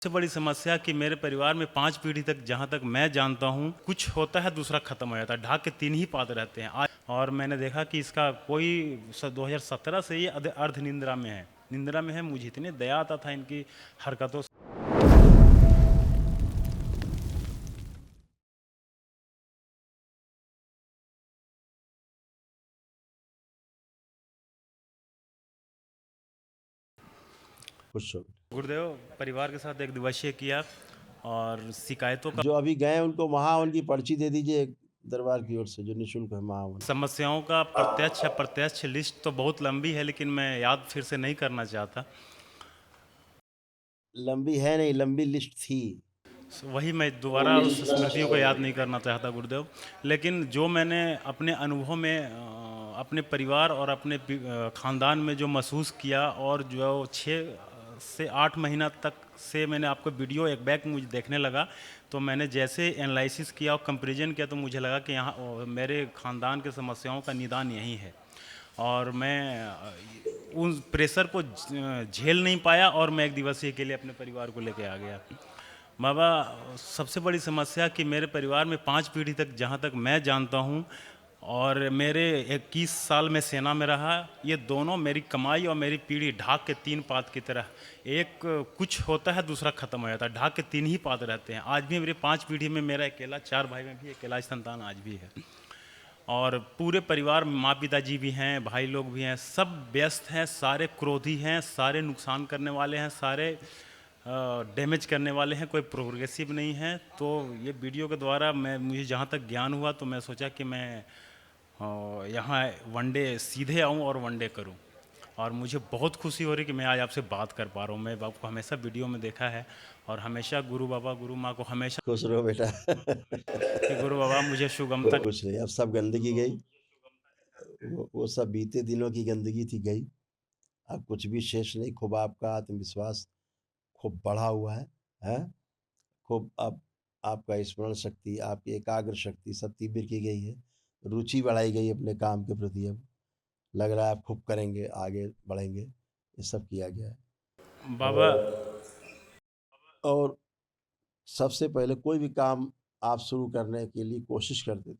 सबसे बड़ी समस्या कि मेरे परिवार में 5 पीढ़ी तक जहाँ तक मैं जानता हूँ, कुछ होता है दूसरा ख़त्म हो जाता है। ढाक के 3 ही पात रहते हैं। आज और मैंने देखा कि इसका कोई 2017 से ही अर्ध निंद्रा में है। निंद्रा में है, मुझे इतनी दया आता था इनकी हरकतों से। खुश हो। गुरुदेव परिवार के साथ एक दिवसीय किया और शिकायतों का जो अभी गए उनको वहाँ उनकी पर्ची दे दीजिए दरबार की ओर से जो निःशुल्क है वहाँ समस्याओं का प्रत्यक्ष अप्रत्यक्ष लिस्ट तो बहुत लंबी है, लेकिन मैं याद फिर से नहीं करना चाहता। लंबी है नहीं, लंबी लिस्ट थी। वही मैं दोबारा उस स्मृतियों को याद नहीं करना चाहता गुरुदेव। लेकिन जो मैंने अपने अनुभव में अपने परिवार और अपने ख़ानदान में जो महसूस किया, और जो 6 से 8 महीना तक से मैंने आपको वीडियो एक बैक मुझे देखने लगा, तो मैंने जैसे एनालिसिस किया और कंपैरिजन किया, तो मुझे लगा कि यहाँ मेरे ख़ानदान के समस्याओं का निदान यहीं है। और मैं उन प्रेशर को झेल नहीं पाया और मैं एक दिवसीय के लिए अपने परिवार को लेके आ गया। बाबा, सबसे बड़ी समस्या कि मेरे परिवार में 5 पीढ़ी तक जहाँ तक मैं जानता हूँ, और मेरे 21 साल में सेना में रहा, ये दोनों मेरी कमाई और मेरी पीढ़ी ढाक के 3 पात की तरह। एक कुछ होता है दूसरा ख़त्म हो जाता है। ढाक के 3 ही पात रहते हैं। आज भी मेरी 5 पीढ़ी में मेरा अकेला, 4 भाई में भी अकेला संतान आज भी है। और पूरे परिवार में माँ पिताजी भी हैं, भाई लोग भी हैं, सब व्यस्त हैं, सारे क्रोधी हैं, सारे नुकसान करने वाले हैं, सारे डैमेज करने वाले हैं, कोई प्रोग्रेसिव नहीं है। तो ये वीडियो के द्वारा मुझे जहाँ तक ज्ञान हुआ, तो मैं सोचा कि मैं यहाँ वनडे सीधे आऊँ और वनडे करूँ। और मुझे बहुत खुशी हो रही कि मैं आज आपसे बात कर पा रहा हूँ। मैं बाप को हमेशा वीडियो में देखा है, और हमेशा गुरु बाबा गुरु माँ को हमेशा खुश रहो बेटा। कि गुरु बाबा मुझे सुगमता। कुछ नहीं, अब सब गंदगी गई। वो सब बीते दिनों की गंदगी थी, गई। अब कुछ भी शेष नहीं। खूब आपका आत्मविश्वास खूब बढ़ा हुआ है? खूब अब आपका स्मरण शक्ति, आपकी एकाग्र शक्ति सब तीव्र की गई है। रुचि बढ़ाई गई अपने काम के प्रति। अब लग रहा है आप खूब करेंगे, आगे बढ़ेंगे। ये सब किया गया है। बाबा, और सबसे पहले कोई भी काम आप शुरू करने के लिए कोशिश करते थे,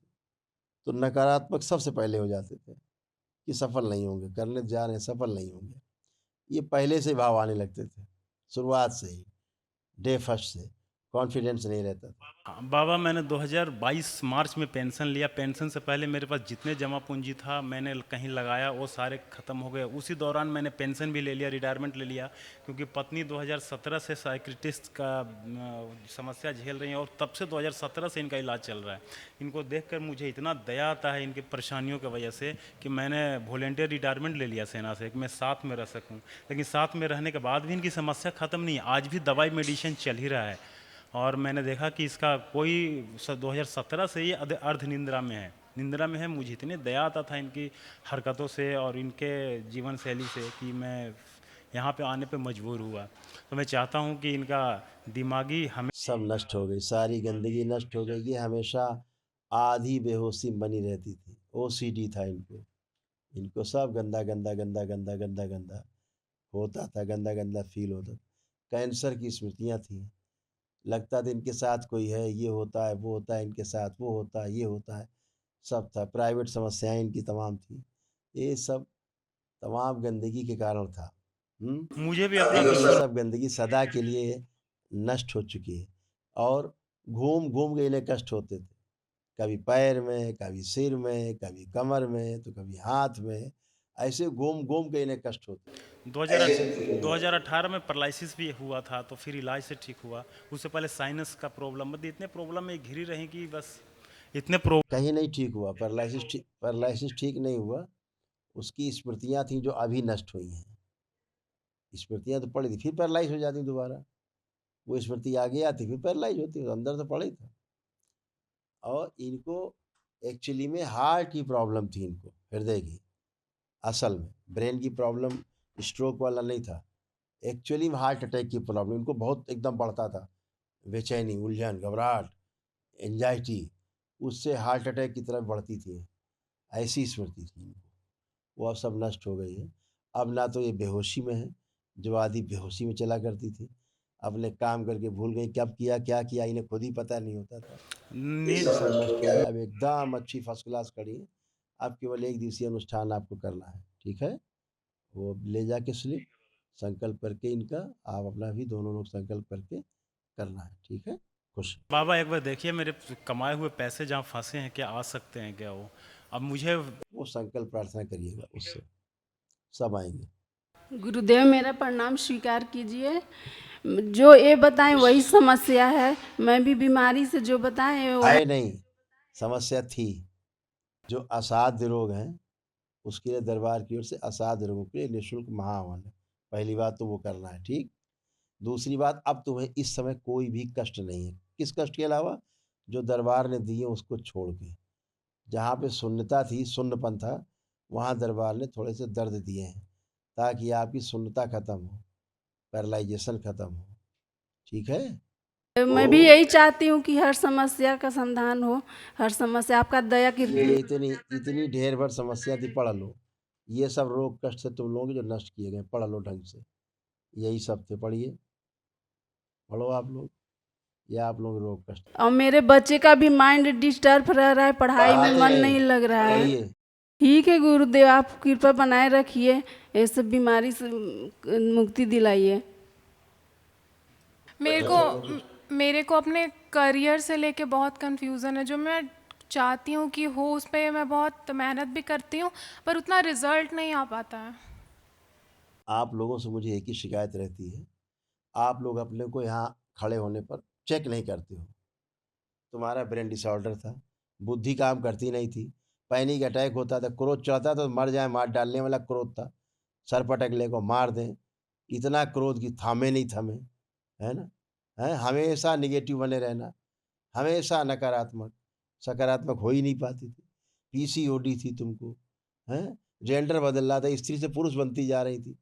तो नकारात्मक सबसे पहले हो जाते थे कि सफल नहीं होंगे, करने जा रहे हैं सफल नहीं होंगे। ये पहले से भाव आने लगते थे, शुरुआत से ही, डे फर्स्ट से कॉन्फिडेंस नहीं रहता था। हाँ, बाबा मैंने 2022 मार्च में पेंशन लिया। पेंशन से पहले मेरे पास जितने जमा पूंजी था, मैंने कहीं लगाया, वो सारे ख़त्म हो गए। उसी दौरान मैंने पेंशन भी ले लिया, रिटायरमेंट ले लिया, क्योंकि पत्नी 2017 से साइकियाट्रिस्ट का समस्या झेल रही है, और तब से 2017 से इनका इलाज चल रहा है। इनको देखकर मुझे इतना दया आता है इनकी परेशानियों की वजह से, कि मैंने वॉलेंटियर रिटायरमेंट ले लिया सेना से कि मैं साथ में रह सकूँ। लेकिन साथ में रहने के बाद भी इनकी समस्या ख़त्म नहीं है। आज भी दवाई मेडिसिन चल ही रहा है। और मैंने देखा कि इसका कोई 2017 से ही अर्ध निंद्रा में है। निंद्रा में है, मुझे इतनी दया आता था इनकी हरकतों से और इनके जीवन शैली से, कि मैं यहाँ पे आने पे मजबूर हुआ। तो मैं चाहता हूँ कि इनका दिमागी हमें सब नष्ट हो गई, सारी गंदगी नष्ट हो गई। ये हमेशा आधी बेहोशी बनी रहती थी, ओसीडी था इनको। इनको सब गंदा गंदा गंदा गंदा गंदा गंदा होता था, गंदा गंदा फील होता था। कैंसर की स्मृतियाँ थी। लगता था इनके साथ कोई है, ये होता है, वो होता है, इनके साथ वो होता है, ये होता है। सब था। प्राइवेट समस्याएं इनकी तमाम थी। ये सब तमाम गंदगी के कारण था। मुझे भी अपना अब ये विश्व। सब गंदगी सदा के लिए नष्ट हो चुकी है। और घूम घूम के इन्हें कष्ट होते थे, कभी पैर में, कभी सिर में, कभी कमर में, तो कभी हाथ में। ऐसे घूम घूम के इन्हें कष्ट होते थे। 2018 में पैरालिसिस भी हुआ था, तो फिर इलाज से ठीक हुआ। उससे पहले साइनस का प्रॉब्लम, मतलब इतने प्रॉब्लम में घिरी रही कि बस इतने कहीं नहीं ठीक हुआ। पैरालिसिस ठीक नहीं हुआ। उसकी स्मृतियाँ थीं जो अभी नष्ट हुई हैं। स्मृतियाँ तो पड़ी थी, फिर पैरालाइज़ हो जाती दोबारा। वो स्मृति आगे आती, फिर पैरालाइज़ होती, तो अंदर तो पड़ा ही था। और इनको एक्चुअली में हार्ट की प्रॉब्लम थी इनको, हृदय की। असल में ब्रेन की प्रॉब्लम स्ट्रोक वाला नहीं था। एक्चुअली में हार्ट अटैक की प्रॉब्लम इनको बहुत एकदम बढ़ता था। बेचैनी, उलझन, घबराहट, एंग्ज़ायटी, उससे हार्ट अटैक की तरफ बढ़ती थी। ऐसी स्मृति थी इनको। वो अब सब नष्ट हो गई है। अब ना तो ये बेहोशी में है, जो आदि बेहोशी में चला करती थी। अपने काम करके भूल गई, कब किया क्या किया इन्हें खुद ही पता नहीं होता था। नी ये सब नष्ट हो गया, अब एकदम अच्छी फर्स्ट क्लास खड़ी है। अब केवल एक दिवसीय अनुष्ठान आपको करना है, ठीक है? वो ले जाके स्लिप संकल्प करके इनका आप अपना भी दोनों लोग संकल्प करके करना है, ठीक है? खुश। बाबा एक बार देखिए मेरे कमाए हुए पैसे जहाँ फंसे हैं क्या आ सकते हैं क्या वो? अब मुझे वो संकल्प प्रार्थना करिएगा, उससे सब आएंगे। गुरुदेव मेरा प्रणाम स्वीकार कीजिए। जो ये बताएं वही समस्या है। मैं भी बीमारी से जो बताएं वो आए नहीं, समस्या थी। जो असाध्य रोग हैं उसके लिए दरबार की ओर से असाध्य रोगों के लिए निःशुल्क महाहवन है। पहली बात तो वो करना है, ठीक? दूसरी बात, अब तुम्हें इस समय कोई भी कष्ट नहीं है। किस कष्ट के अलावा? जो दरबार ने दिए उसको छोड़ के। जहाँ पे शून्यता थी, शून्यपन था, वहाँ दरबार ने थोड़े से दर्द दिए हैं ताकि आपकी शून्यता खत्म हो, पैरालाइजेशन खत्म हो, ठीक है? मैं भी यही चाहती हूँ कि हर समस्या का समाधान हो। हर समस्या आपका दया की ये इतनी इतनी ढेर भर समस्या थी, पढ़ लो। ये सब रोग कष्ट से तुम लोग जो नष्ट किए गए, पढ़ लो ढंग से। यही सब थे, पढ़िए, पढ़ो आप लोग। ये आप लोग रोग कष्ट और मेरे बच्चे का भी माइंड डिस्टर्ब रह रहा है, पढ़ाई में मन नहीं लग रहा है। पढ़िए। ठीक है गुरुदेव, आप कृपा बनाए रखिए, ये सब बीमारी से मुक्ति दिलाइए। मेरे को अपने करियर से लेके बहुत कंफ्यूजन है। जो मैं चाहती हूँ कि हो उस पर मैं बहुत मेहनत भी करती हूँ, पर उतना रिजल्ट नहीं आ पाता है। आप लोगों से मुझे एक ही शिकायत रहती है, आप लोग अपने को यहाँ खड़े होने पर चेक नहीं करते हो। तुम्हारा ब्रेन डिसऑर्डर था, बुद्धि काम करती नहीं थी, पैनिक अटैक होता था, क्रोध चढ़ता तो मर जाए मार डालने वाला क्रोध था, सर पटक ले को मार दें, इतना क्रोध कि थामे नहीं थमे, है ना? हैं, हमेशा नेगेटिव बने रहना, हमेशा नकारात्मक, सकारात्मक हो ही नहीं पाती थी। पीसीओडी थी तुमको, हैं? जेंडर बदल रहा था, स्त्री से पुरुष बनती जा रही थी,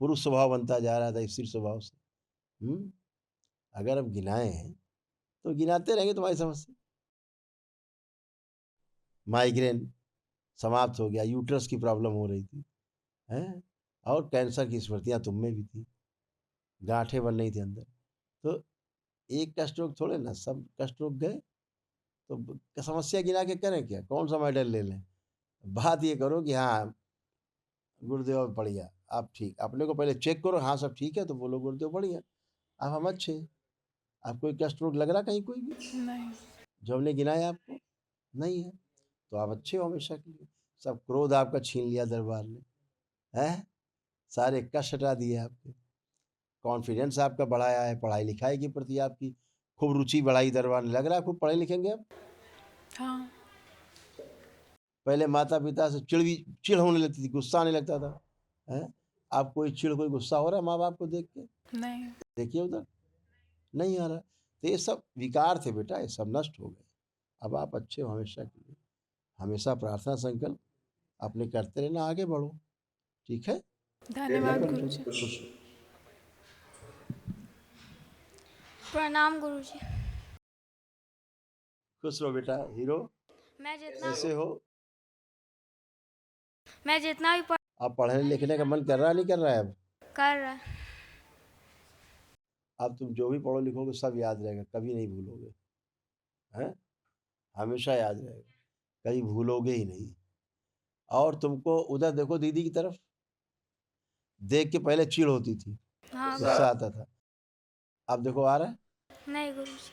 पुरुष स्वभाव बनता जा रहा था स्त्री स्वभाव से। अगर हम गिनाए हैं तो गिनाते रहेंगे तुम्हारी समस्या। माइग्रेन समाप्त हो गया, यूट्रस की प्रॉब्लम हो रही थी, हैं? और कैंसर की स्मृतियाँ तुम में भी थी, गांठें बन रही थी अंदर। तो एक कष्ट रोग थोड़े ना, सब कष्ट रोग गए। तो समस्या गिना के करें क्या? कौन सा मेडल ले लें? बात ये करो कि हाँ गुरुदेव बढ़िया, आप ठीक, अपने को पहले चेक करो, हाँ सब ठीक है तो बोलो गुरुदेव बढ़िया, अब हम अच्छे। आप कोई कष्ट रोग लग रहा कहीं कोई भी नहीं। जो हमने गिनाया आपको? नहीं है, तो आप अच्छे हो हमेशा के लिए। सब क्रोध आपका छीन लिया दरबार ने, है? सारे कष्ट हटा दिए आपके, कॉन्फिडेंस आपका बढ़ाया है, पढ़ाई लिखाई के प्रति आपकी खूब रुचि बढ़ाई दरबार ने। लग रहा है खूब पढ़े लिखेंगे अब। हाँ। पहले माता पिता से चिढ़ होने लगती थी, गुस्सा आने लगता था, हैं? अब कोई चिढ़ कोई गुस्सा हो रहा है माँ बाप को देख के? नहीं। देखिए उधर, नहीं आ रहा। तो ये सब विकार थे बेटा, ये सब नष्ट हो गए। अब आप अच्छे हो हमेशा के लिए। हमेशा प्रार्थना संकल्प अपने करते रहना, आगे बढ़ो, ठीक है? धन्यवाद गुरुजी। खुश प्रणाम गुरुजी। खुश रहो बेटा, हीरो मैं जितना ऐसे हो। मैं जितना भी अब पढ़ने लिखने का मन कर रहा नहीं कर रहा है? अब कर रहा है। अब तुम जो भी पढ़ो लिखोगे सब याद रहेगा, कभी नहीं भूलोगे, हैं? हमेशा याद रहेगा, कभी भूलोगे ही नहीं। और तुमको उधर देखो दीदी की तरफ, देख के पहले चिढ़ होती थी, हाँ गुस्सा आता था, अब देखो आ रहा है। नहीं गुरुजी।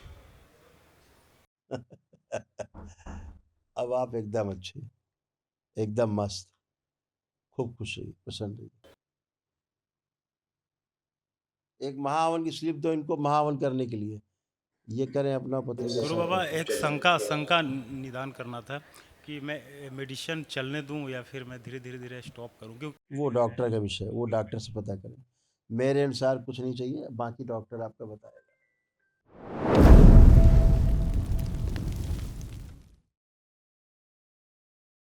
अब आप एकदम अच्छे, एकदम मस्त, खूब खुश रहिए, प्रसन्न रहिए। एक महावन की स्लिप दो इनको महावन करने के लिए, ये करें अपना पति का गुरु बाबा संकल्प। एक शंका निदान करना था कि मैं मेडिसिन चलने दूं या फिर मैं धीरे धीरे धीरे स्टॉप करूं, क्योंकि वो डॉक्टर का विषय, वो डॉक्टर से पता करें। मेरे अनुसार कुछ नहीं चाहिए, बाकी डॉक्टर आपका बताएगा।